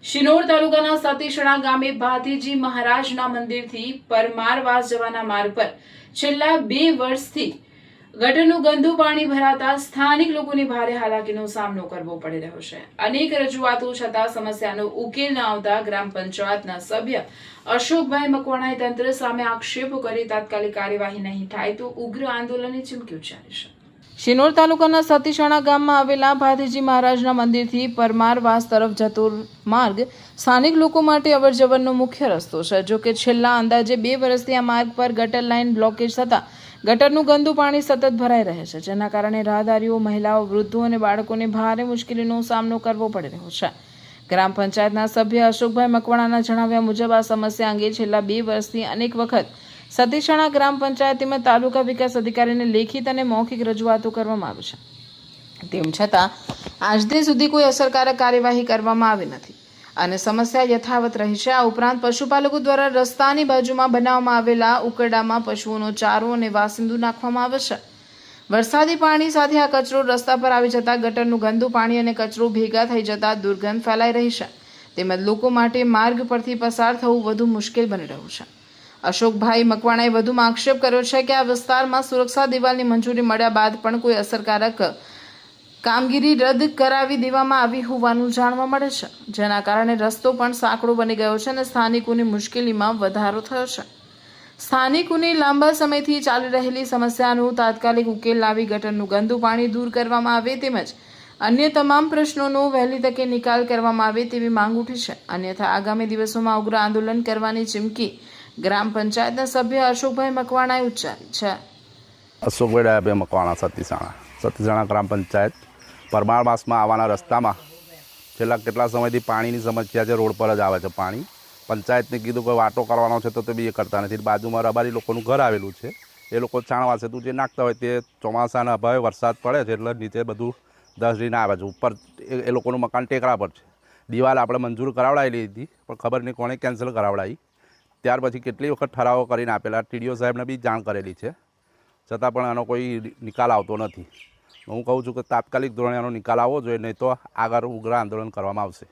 શિનોર તાલુકાના સતીશણા ગામે ભાતીજી મહારાજના મંદિરથી પરમારવાસ જવાના માર્ગ પર છેલ્લા 2 વર્ષથી ગટરનું ગંદુ પાણી ભરાતા સ્થાનિક લોકોને ભારે હાલાકીનો સામનો કરવો પડી રહ્યો છે। અનેક રજૂઆતો છતાં સમસ્યાનો ઉકેલ ન આવતા ગ્રામ પંચાયતના સભ્ય અશોકભાઈ મકવાણાએ તંત્ર સામે આક્ષેપો કરી તાત્કાલિક કાર્યવાહી નહીં થાય તો ઉગ્ર આંદોલનની ચીમકી ઉચ્ચારી છે। શિનોર તાલુકાના સતીશણા ગામમાં આવેલા ભાતીજી મહારાજના મંદિરથી પરમારવાસ તરફ જતો માર્ગ સ્થાનિક લોકો માટે અવરજવરનો મુખ્ય રસ્તો છે। જો કે છેલ્લા અંદાજે 2 વર્ષથી આ માર્ગ પર ગટર લાઇન બ્લોકેજ થતા ગટરનું ગંદુ પાણી સતત ભરાઈ રહે છે, જેના કારણે રાહદારીઓ, મહિલાઓ, વૃદ્ધો અને બાળકોને ભારે મુશ્કેલીનો સામનો કરવો પડી રહ્યો છે। ગ્રામ પંચાયતના સભ્ય અશોકભાઈ મકવાણાના જણાવ્યા મુજબ આ સમસ્યા અંગે છેલ્લા 2 વર્ષથી અનેક વખત સતીશણા ગ્રામ પંચાયત તેમજ તાલુકા વિકાસ અધિકારીને લેખિત અને મૌખિક રજૂઆતો કરવામાં આવી છે। તેમ છતાં આજ સુધી કોઈ અસરકારક કાર્યવાહી કરવામાં આવી નથી અને સમસ્યા યથાવત રહી છે। આ ઉપરાંત પશુપાલકો દ્વારા રસ્તાની બાજુમાં બનાવવામાં આવેલા ઉકરડામાં પશુઓનો ચારો અને વાસિંદુ નાખવામાં આવે છે। વરસાદી પાણી સાથે આ કચરો રસ્તા પર આવી જતા ગટરનું ગંદુ પાણી અને કચરો ભેગા થઈ જતા દુર્ગંધ ફેલાઈ રહી છે, તેમજ લોકો માટે માર્ગ પરથી પસાર થવું વધુ મુશ્કેલ બની રહ્યું છે। અશોકભાઈ મકવાણાએ વધુમાં આક્ષેપ કર્યો છે કે આ વિસ્તારમાં સુરક્ષા દિવાલની મંજૂરી મળ્યા બાદ પણ કોઈ અસરકારક કામગીરી રદ કરાવી દેવામાં આવી હોવાનું જાણવા મળે છે, જેના કારણે રસ્તો પણ સાંકડો બની ગયો છે અને સ્થાનિકોની મુશ્કેલીમાં વધારો થયો છે। સ્થાનિકોની લાંબા સમયથી ચાલી રહેલી સમસ્યાનો તાત્કાલિક ઉકેલ લાવી ગટરનું ગંદુ પાણી દૂર કરવામાં આવે તેમજ અન્ય તમામ પ્રશ્નોનો વહેલી તકે નિકાલ કરવામાં આવે તેવી માંગ ઉઠી છે। અન્યથા આગામી દિવસોમાં ઉગ્ર આંદોલન કરવાની ચીમકી ગ્રામ પંચાયતના સભ્ય અશોકભાઈ મકવાણાએ ઉચ્ચારી છે। અશોકભાઈ મકવાણા, સતીશણા ગ્રામ પંચાયત પરમારવાસમાં આવવાના રસ્તામાં છેલ્લા કેટલા સમયથી પાણીની સમસ્યા છે। રોડ પર જ આવે છે પાણી। પંચાયતને કીધું કે વાટો કરવાનો છે તો બી એ કરતા નથી। બાજુમાં રબારી લોકોનું ઘર આવેલું છે, એ લોકો છાણવા તું જે નાખતા હોય તે ચોમાસાના અભાવે વરસાદ પડે છે એટલે નીચે બધું ધસડીને આવે છે। ઉપર એ લોકોનું મકાન ટેકરા પર છે। દિવાલ આપણે મંજૂર કરાવડાવેલી હતી પણ ખબર નહીં કોણે કેન્સલ કરાવડાવી। ત્યાર પછી કેટલી વખત ઠરાવો કરીને આપેલા, ટીડીઓ સાહેબને બી જાણ કરેલી છે, છતાં પણ આનો કોઈ નિકાલ આવતો નથી। હું કહું છું કે તાત્કાલિક ધોરણે આનો નિકાલ આવવો જોઈએ, નહીં તો આગળ ઉગ્ર આંદોલન કરવામાં આવશે।